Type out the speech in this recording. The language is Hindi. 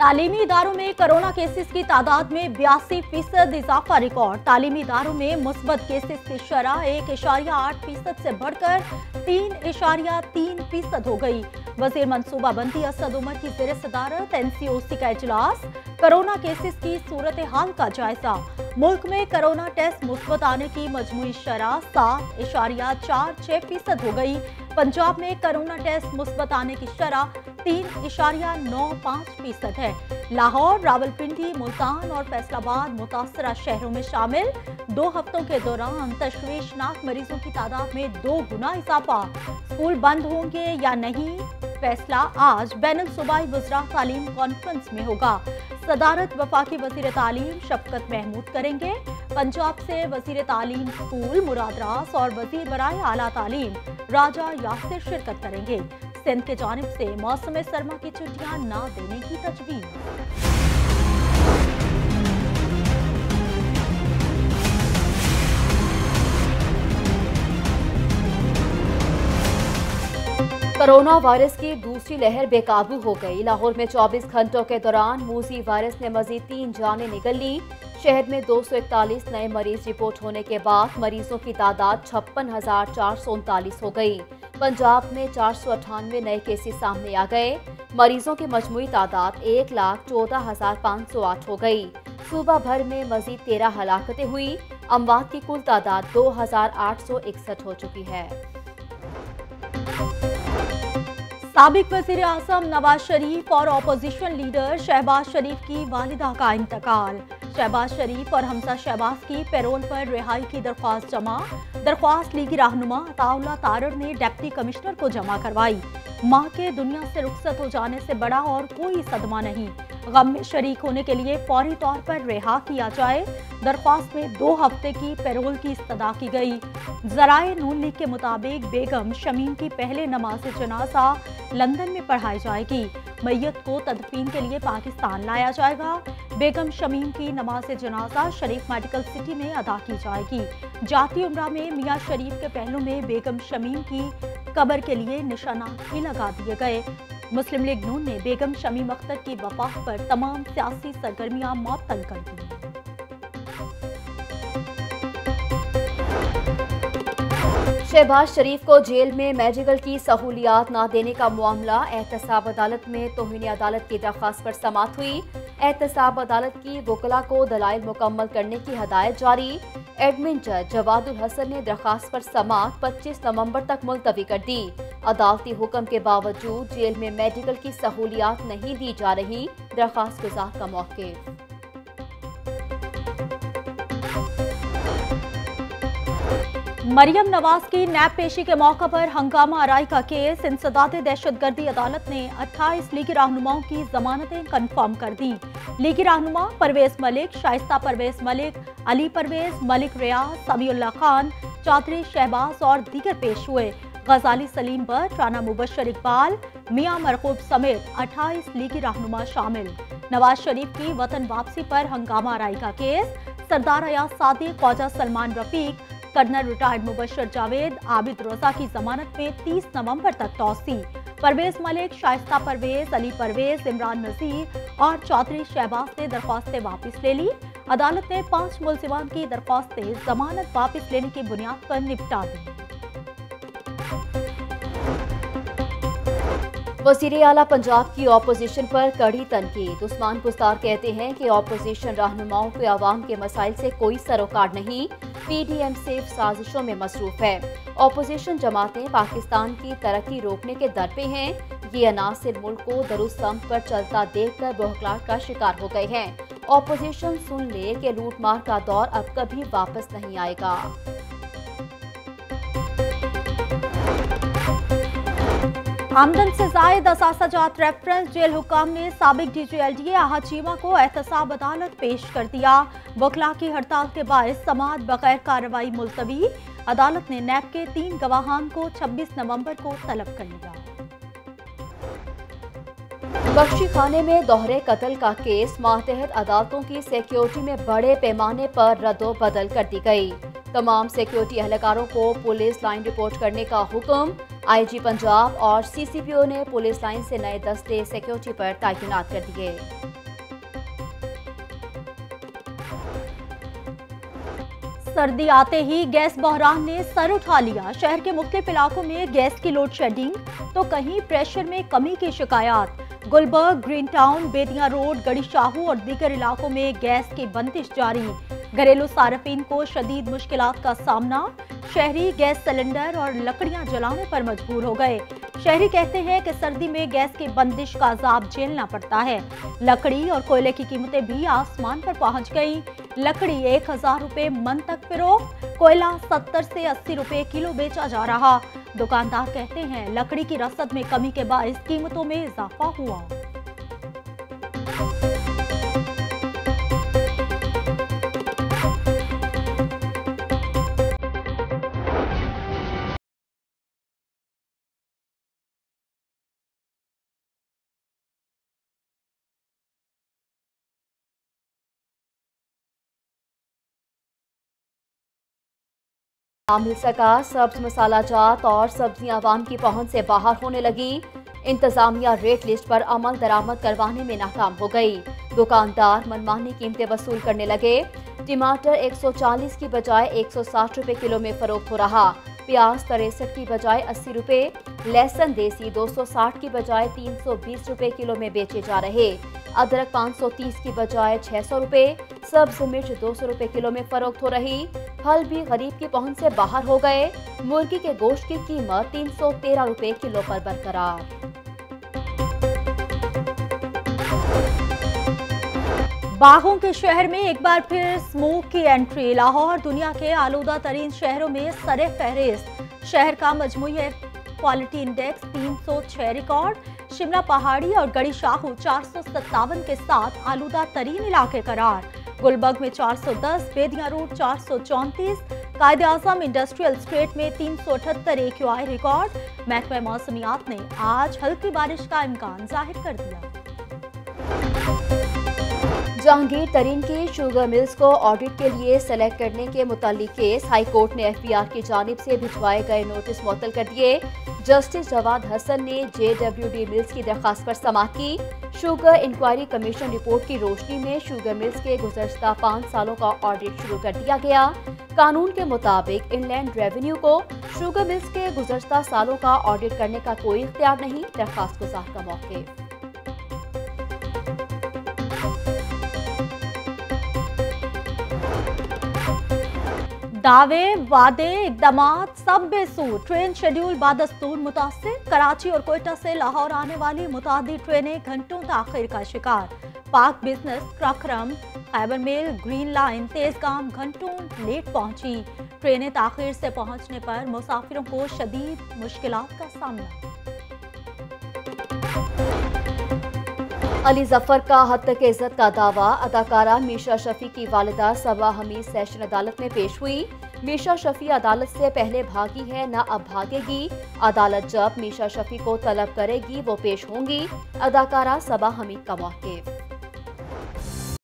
तालीमी इदारों में कोरोना केसेस की तादाद में 82% इजाफा रिकॉर्ड। तालीमी इदारों में मुस्बत केसेस की शरह 1.8% से बढ़कर 3.3% हो गई। वजीर मनसूबाबंदी असद उमर की ज़ेर सदारत NCOC का इजलास। कोरोना केसेस की सूरत हाल का जायजा। मुल्क में कोरोना टेस्ट मुस्बत आने की मजमूई शरह 7.46% हो गई। पंजाब में कोरोना टेस्ट मुस्बत आने की शरह 3.95% है। लाहौर, रावलपिंडी, मुल्तान और फैसलाबाद मुतासरा शहरों में शामिल। 2 हफ्तों के दौरान तशवीशनाक मरीजों की तादाद में 2 गुना इजाफा। स्कूल बंद होंगे या नहीं, फैसला आज बैनुल सूबाई वज़रा तालीम कॉन्फ्रेंस में होगा। सदारत वफाकी वज़ीर तालीम शफकत महमूद करेंगे। पंजाब से वज़ीर तालीम स्कूल मुराद रास और वज़ीर बराए आला तालीम राजा यासिर शिरकत करेंगे। सिंध की जानिब से मौसम सरमा की छुट्टियां न देने की तजवीज़। कोरोना वायरस की दूसरी लहर बेकाबू हो गई। लाहौर में 24 घंटों के दौरान मूजी वायरस ने मजीद 3 जानें निगल ली। शहर में 241 नए मरीज रिपोर्ट होने के बाद मरीजों की तादाद 56,439 हो गई। पंजाब में 498 नए केसेस सामने आ गए। मरीजों की मजमूई तादाद 1,14,508 हो गई। सूबा भर में मजीद 13 हलाकतें हुई। अमवात की कुल तादाद 2,861 हो चुकी है। साबिक वज़ीर आज़म नवाज शरीफ और अपोजिशन लीडर शहबाज शरीफ की वालिदा का इंतकाल। शहबाज शरीफ और हमजा शहबाज की पैरोल पर रिहाई की दरख्वास्त जमा। दरख्वास्त लीगी रहनुमा अताउल्लाह तारड़ ने डिप्टी कमिश्नर को जमा करवाई। मां के दुनिया से रुखसत हो जाने से बड़ा और कोई सदमा नहीं। गम में शरीक होने के लिए फौरी तौर पर रिहा किया जाए। दरख्वास्त में 2 हफ्ते की पैरोल की इस्तदा की गई। ज़राए नून लीग के मुताबिक बेगम शमीम की पहले नमाज जनाजा लंदन में पढ़ाई जाएगी। मैयत को तदफीन के लिए पाकिस्तान लाया जाएगा। बेगम शमीम की नमाज जनाजा शरीफ मेडिकल सिटी में अदा की जाएगी। जाती उम्रा में मियाँ शरीफ के पहलू में बेगम शमीम की कब्र के लिए निशानात भी लगा दिए गए। मुस्लिम लीग नून ने बेगम शमीम अख्तर की वफात पर तमाम सियासी सरगर्मियां मुअत्तल कर दी। शहबाज शरीफ को जेल में मेडिकल की सहूलियात न देने का मामला। एहतसाब अदालत में तौहीन अदालत की दरख्वास्त पर समाअत हुई। एहतसाब अदालत की वकला को दलाइल मुकम्मल करने की हदायत जारी। एडमिन जज जवादुल हसन ने दरख्वास्त पर समाअत 25 नवंबर तक मुलतवी कर दी। अदालती हुक्म के बावजूद जेल में मेडिकल की सहूलियात नहीं दी जा रही। दरख्वास्त गुजार का मौक़िफ़। मरियम नवाज की नैब पेशी के मौका पर हंगामा आराई का केस। इंसदाद दहशतगर्दी अदालत ने 28 लीगी रहनुमाओं की जमानतें कंफर्म कर दी। लीगी रहनुमा परवेज मलिक, शाइस्ता परवेज मलिक, अली परवेज, मलिक रियाज, समीउल्लाह खान, चौधरी शहबाज और दीगर पेश हुए। गजाली सलीम बट, राना मुबशर इकबाल, मियां मरकूब समेत 28 लीगी रहनुमा शामिल। नवाज शरीफ की वतन वापसी पर हंगामा आराई का केस। सरदार अयाज सादिक, ख्वाजा सलमान रफीक, कर्नल रिटायर्ड मुबशर जावेद, आबिद रोजा की जमानत में 30 नवंबर तक तौसी। परवेज मलिक, शाइस्ता परवेज, अली परवेज, इमरान नजीर और चौधरी शहबाज ने दरख्वास्तें वापस ले ली। अदालत ने 5 मुलजिमान की दरख्वास्तें जमानत वापस लेने की बुनियाद पर निपटा दी। वज़ीर आला पंजाब की ऑपोजिशन पर कड़ी तनकीद। उस्मान गुस्तार कहते हैं कि ऑपोजिशन रहनुमाओं को अवाम के मसाइल से कोई सरोकार नहीं। PDM सिर्फ साजिशों में मसरूफ है। ऑपोजिशन जमातें पाकिस्तान की तरक्की रोकने के दर पे हैं। ये अनासिर मुल्क को दुरुस्त सम्त पर चलता देखकर बौखलाहट का शिकार हो गए हैं। ऑपोजिशन सुन ले कि लूटमार का दौर अब कभी वापस नहीं आएगा। आमदन से जायद असासाजात रेफरेंस। जेल हुकाम ने साबिक DG LDA आहद चीमा को एहतसाब अदालत पेश कर दिया। वकला की हड़ताल के बायस समाअत बगैर कार्रवाई मुलतवी। अदालत ने नैब के 3 गवाहान को 26 नवंबर को तलब कर लिया। बख्शी खाने में दोहरे कत्ल का केस। मातहत अदालतों की सिक्योरिटी में बड़े पैमाने पर रद्दो बदल कर दी गई। तमाम सिक्योरिटी एहलकारों को पुलिस लाइन रिपोर्ट करने का हुक्म। आईजी पंजाब और सीसीपीओ ने पुलिस लाइन से नए दस्ते सिक्योरिटी पर तैनात कर दिए। सर्दी आते ही गैस बहरान ने सर उठा लिया। शहर के मुख्तलिफ इलाकों में गैस की लोड शेडिंग तो कहीं प्रेशर में कमी की शिकायत। गुलबर्ग, ग्रीन टाउन, बेदिया रोड, गड़ी शाहू और दीगर इलाकों में गैस की बंदिश जारी। घरेलू सार्फिन को शदीद मुश्किलात का सामना। शहरी गैस सिलेंडर और लकड़ियां जलाने पर मजबूर हो गए। शहरी कहते हैं कि सर्दी में गैस की बंदिश का अजाब झेलना पड़ता है। लकड़ी और कोयले की कीमतें भी आसमान पर पहुंच गई। लकड़ी 1000 रुपए मन तक फरोख्त, कोयला 70 से 80 रुपए किलो बेचा जा रहा। दुकानदार कहते हैं लकड़ी की रसद में कमी के बाइस कीमतों में इजाफा हुआ। ना मिल सका, सब्ज मसाला जात और सब्जियां आवाम की पहुंच से बाहर होने लगी। इंतजामिया रेट लिस्ट पर अमल दरामद करवाने में नाकाम हो गई। दुकानदार मनमानी कीमतें वसूल करने लगे। टमाटर 140 की बजाय 160 रुपए किलो में फरोख्त हो रहा। प्याज 63 की बजाय 80 रुपए, लहसुन देसी 260 की बजाय 320 रुपए किलो में बेचे जा रहे। अदरक 530 की बजाय 600 रुपए, सब्ज मिर्च 200 रुपए किलो में फरोख्त हो रही। फल भी गरीब की पहुंच से बाहर हो गए। मुर्गी के गोश्त की कीमत 313 रुपए किलो पर बरकरार। बागों के शहर में एक बार फिर स्मोक की एंट्री। लाहौर दुनिया के आलूदा तरीन शहरों में सरे फहरिस्त। शहर का मजमूई air quality index 306 record. Shimla पहाड़ी और गड़ी शाहू 457 के साथ आलूदा तरीन इलाके करार। गुलबर्ग में 410, बेदिया रोड 434, कायदे आजम इंडस्ट्रियल स्टेट में 378 AQI रिकॉर्ड। महकमा मौसमियात ने आज हल्की बारिश का इम्कान जाहिर कर दिया। जहांगीर तरीन की शुगर मिल्स को ऑडिट के लिए सेलेक्ट करने के मुतालिक केस हाई कोर्ट ने FBR की जानिब से भिजवाए गए नोटिस मुअत्तल कर दिए। जस्टिस जवाद हसन ने JWD मिल्स की दरखास्त पर समाअत की। शुगर इंक्वायरी कमीशन रिपोर्ट की रोशनी में शुगर मिल्स के गुज़श्ता 5 सालों का ऑडिट शुरू कर दिया गया। कानून के मुताबिक इनलैंड रेवेन्यू को शुगर मिल्स के गुज़श्ता सालों का ऑडिट करने का कोई इख्तियार नहीं। दरखास्त गुजार का मौक़िफ़। दावे, वादे, इकदामात सब बेसूर। ट्रेन शेड्यूल बादस्तूर मुतासिर। कराची और कोयटा से लाहौर आने वाली मुतादी ट्रेनें घंटों ताखिर का शिकार। Pak business, Karakoram, Khyber mail, green line, Tezgam घंटों लेट पहुंची। ट्रेनें ताखिर से पहुंचने पर मुसाफिरों को शदीद मुश्किलात का सामना। अली जफर का हद तक इज्जत का दावा। अदाकारा मीशा शफी की वालिदा सबा हमीद सेशन अदालत में पेश हुई। मीशा शफी अदालत से पहले भागी है, न अब भागेगी। अदालत जब मीशा शफी को तलब करेगी वो पेश होंगी। अदाकारा सबा हमीद का मौक़िफ़।